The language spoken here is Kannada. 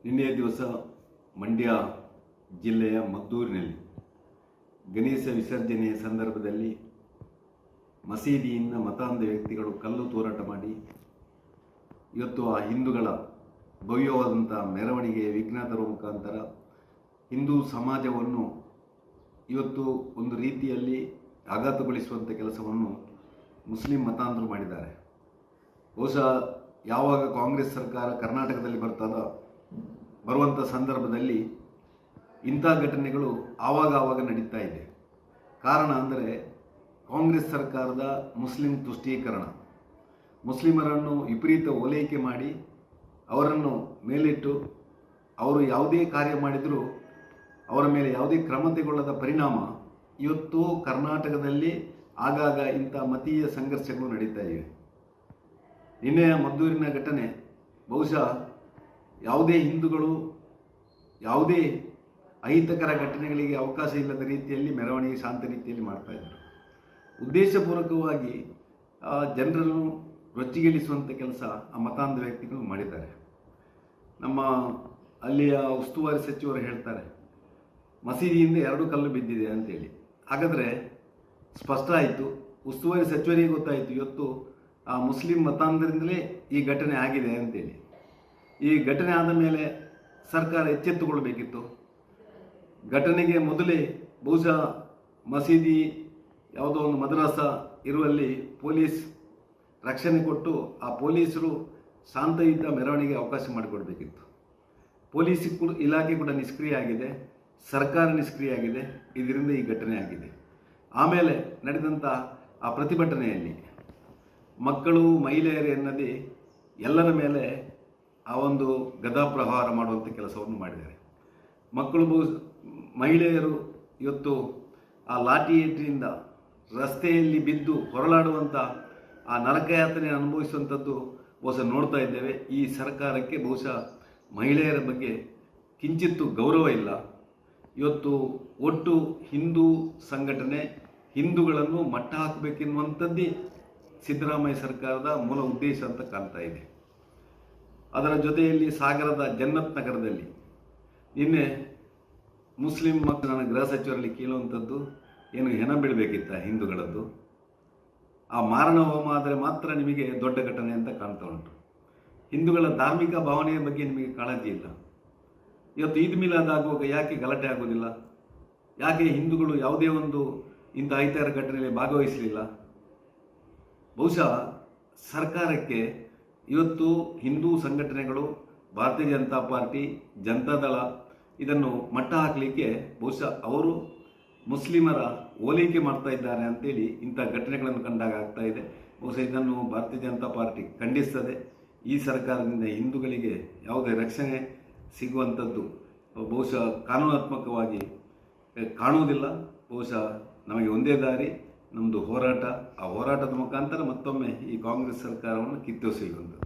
ನಿನ್ನೆಯ ದಿವಸ ಮಂಡ್ಯ ಜಿಲ್ಲೆಯ ಮದ್ದೂರಿನಲ್ಲಿ ಗಣೇಶ ವಿಸರ್ಜನೆಯ ಸಂದರ್ಭದಲ್ಲಿ ಮಸೀದಿಯಿಂದ ಮತಾಂಧ ವ್ಯಕ್ತಿಗಳು ಕಲ್ಲು ತೂರಾಟ ಮಾಡಿ ಇವತ್ತು ಆ ಹಿಂದೂಗಳ ಭವ್ಯವಾದಂಥ ಮೆರವಣಿಗೆ ವಿಘ್ನ ತರುವ ಮುಖಾಂತರ ಹಿಂದೂ ಸಮಾಜವನ್ನು ಇವತ್ತು ಒಂದು ರೀತಿಯಲ್ಲಿ ಆಘಾತಗೊಳಿಸುವಂಥ ಕೆಲಸವನ್ನು ಮುಸ್ಲಿಂ ಮತಾಂಧರು ಮಾಡಿದ್ದಾರೆ. ಬಹುಶಃ ಯಾವಾಗ ಕಾಂಗ್ರೆಸ್ ಸರ್ಕಾರ ಕರ್ನಾಟಕದಲ್ಲಿ ಬರುವಂಥ ಸಂದರ್ಭದಲ್ಲಿ ಇಂಥ ಘಟನೆಗಳು ಆವಾಗ ನಡೀತಾ ಇದೆ. ಕಾರಣ ಅಂದರೆ ಕಾಂಗ್ರೆಸ್ ಸರ್ಕಾರದ ಮುಸ್ಲಿಂ ತುಷ್ಟೀಕರಣ, ಮುಸ್ಲಿಮರನ್ನು ವಿಪರೀತ ಓಲೈಕೆ ಮಾಡಿ ಅವರನ್ನು ಮೇಲಿಟ್ಟು ಅವರು ಯಾವುದೇ ಕಾರ್ಯ ಮಾಡಿದರೂ ಅವರ ಮೇಲೆ ಯಾವುದೇ ಕ್ರಮ ತೆಗೊಳ್ಳದ ಪರಿಣಾಮ ಇವತ್ತು ಕರ್ನಾಟಕದಲ್ಲಿ ಆಗಾಗ ಇಂಥ ಮತೀಯ ಸಂಘರ್ಷಗಳು ನಡೀತಾ ಇವೆ. ನಿನ್ನೆಯ ಮದ್ದೂರಿನ ಘಟನೆ ಬಹುಶಃ ಯಾವುದೇ ಹಿಂದೂಗಳು ಯಾವುದೇ ಅಹಿತಕರ ಘಟನೆಗಳಿಗೆ ಅವಕಾಶ ಇಲ್ಲದ ರೀತಿಯಲ್ಲಿ ಮೆರವಣಿಗೆ ಶಾಂತ ರೀತಿಯಲ್ಲಿ ಮಾಡ್ತಾಯಿದ್ದಾರೆ. ಉದ್ದೇಶಪೂರ್ವಕವಾಗಿ ಜನರನ್ನು ರೊಚ್ಚಿಗೆಳಿಸುವಂಥ ಕೆಲಸ ಆ ಮತಾಂಧ ವ್ಯಕ್ತಿಗಳು ಮಾಡಿದ್ದಾರೆ. ನಮ್ಮ ಅಲ್ಲಿಯ ಉಸ್ತುವಾರಿ ಸಚಿವರು ಹೇಳ್ತಾರೆ ಮಸೀದಿಯಿಂದ 2 ಕಲ್ಲು ಬಿದ್ದಿದೆ ಅಂತೇಳಿ. ಹಾಗಾದರೆ ಸ್ಪಷ್ಟ ಆಯಿತು, ಉಸ್ತುವಾರಿ ಸಚಿವರಿಗೆ ಗೊತ್ತಾಯಿತು ಇವತ್ತು ಆ ಮುಸ್ಲಿಂ ಮತಾಂಧರಿಂದಲೇ ಈ ಘಟನೆ ಆಗಿದೆ ಅಂತೇಳಿ. ಈ ಘಟನೆ ಆದ ಮೇಲೆ ಸರ್ಕಾರ ಎಚ್ಚೆತ್ತುಕೊಳ್ಬೇಕಿತ್ತು. ಘಟನೆಗೆ ಮೊದಲೇ ಬಹುಶಃ ಮಸೀದಿ ಯಾವುದೋ ಒಂದು ಮದ್ರಾಸ ಇರುವಲ್ಲಿ ಪೊಲೀಸ್ ರಕ್ಷಣೆ ಕೊಟ್ಟು ಆ ಪೊಲೀಸರು ಶಾಂತಯುತ ಮೆರವಣಿಗೆ ಅವಕಾಶ ಮಾಡಿಕೊಡ್ಬೇಕಿತ್ತು. ಪೊಲೀಸ್ ಇಲಾಖೆ ಕೂಡ ನಿಷ್ಕ್ರಿಯ ಆಗಿದೆ, ಸರ್ಕಾರ ನಿಷ್ಕ್ರಿಯ ಆಗಿದೆ. ಇದರಿಂದ ಈ ಘಟನೆ ಆಗಿದೆ. ಆಮೇಲೆ ನಡೆದಂಥ ಆ ಪ್ರತಿಭಟನೆಯಲ್ಲಿ ಮಕ್ಕಳು ಮಹಿಳೆಯರು ಎನ್ನದೇ ಎಲ್ಲರ ಮೇಲೆ ಆ ಒಂದು ಗದಾಪ್ರಹಾರ ಮಾಡುವಂಥ ಕೆಲಸವನ್ನು ಮಾಡಿದ್ದಾರೆ. ಮಹಿಳೆಯರು ಇವತ್ತು ಆ ಲಾಠಿ ಏಟಿನಿಂದ ರಸ್ತೆಯಲ್ಲಿ ಬಿದ್ದು ಹೊರಳಾಡುವಂಥ ಆ ನರಕಯಾತನೆ ಅನುಭವಿಸುವಂಥದ್ದು ಬಹುಶಃ ನೋಡ್ತಾ ಇದ್ದೇವೆ. ಈ ಸರ್ಕಾರಕ್ಕೆ ಬಹುಶಃ ಮಹಿಳೆಯರ ಬಗ್ಗೆ ಕಿಂಚಿತ್ತೂ ಗೌರವ ಇಲ್ಲ. ಇವತ್ತು ಒಟ್ಟು ಹಿಂದೂ ಸಂಘಟನೆ ಹಿಂದೂಗಳನ್ನು ಮಟ್ಟ ಹಾಕಬೇಕೆನ್ನುವಂಥದ್ದೇ ಸಿದ್ದರಾಮಯ್ಯ ಸರ್ಕಾರದ ಮೂಲ ಉದ್ದೇಶ ಅಂತ ಕಾಣ್ತಾ ಇದೆ. ಅದರ ಜೊತೆಯಲ್ಲಿ ಸಾಗರದ ಜನ್ನತ್ ನಗರದಲ್ಲಿ ನಿನ್ನೆ ಮುಸ್ಲಿಂ ಮತ್ತು ನನ್ನ ಗೃಹ ಸಚಿವರಲ್ಲಿ ಕೇಳುವಂಥದ್ದು ಏನು ಹೆಣ ಬೀಳಬೇಕಿತ್ತ ಹಿಂದೂಗಳದ್ದು? ಆ ಮಾರಣ ಹೋಮ ಆದರೆ ಮಾತ್ರ ನಿಮಗೆ ದೊಡ್ಡ ಘಟನೆ ಅಂತ ಕಾಣ್ತಾ ಉಂಟು. ಹಿಂದೂಗಳ ಧಾರ್ಮಿಕ ಭಾವನೆಯ ಬಗ್ಗೆ ನಿಮಗೆ ಕಾಳಜಿ ಇಲ್ಲ. ಇವತ್ತು ಈದ್ ಮಿಲಾದ್ ಆಗುವಾಗ ಯಾಕೆ ಗಲಾಟೆ ಆಗೋದಿಲ್ಲ? ಯಾಕೆ ಹಿಂದೂಗಳು ಯಾವುದೇ ಒಂದು ಇಂಥ ಅಹಿತಕರ ಘಟನೆಯಲ್ಲಿ ಭಾಗವಹಿಸಲಿಲ್ಲ? ಬಹುಶಃ ಸರ್ಕಾರಕ್ಕೆ ಇವತ್ತು ಹಿಂದೂ ಸಂಘಟನೆಗಳು, ಭಾರತೀಯ ಜನತಾ ಪಾರ್ಟಿ, ಜನತಾದಳ ಇದನ್ನು ಮಟ್ಟ ಹಾಕಲಿಕ್ಕೆ ಬಹುಶಃ ಅವರು ಮುಸ್ಲಿಮರ ಓಲೈಕೆ ಮಾಡ್ತಾ ಇದ್ದಾರೆ ಅಂತೇಳಿ ಇಂಥ ಘಟನೆಗಳನ್ನು ಕಂಡಾಗ ಆಗ್ತಾ ಇದೆ. ಬಹುಶಃ ಇದನ್ನು ಭಾರತೀಯ ಜನತಾ ಪಾರ್ಟಿ ಖಂಡಿಸ್ತದೆ. ಈ ಸರ್ಕಾರದಿಂದ ಹಿಂದೂಗಳಿಗೆ ಯಾವುದೇ ರಕ್ಷಣೆ ಸಿಗುವಂಥದ್ದು ಬಹುಶಃ ಕಾನೂನಾತ್ಮಕವಾಗಿ ಕಾಣುವುದಿಲ್ಲ. ಬಹುಶಃ ನಮಗೆ ಒಂದೇ ದಾರಿ, ನಮ್ಮದು ಹೋರಾಟ. ಆ ಹೋರಾಟದ ಮುಖಾಂತರ ಮತ್ತೊಮ್ಮೆ ಈ ಕಾಂಗ್ರೆಸ್ ಸರ್ಕಾರವನ್ನು ಕಿತ್ತೊಸೆಯುವಂಥದ್ದು.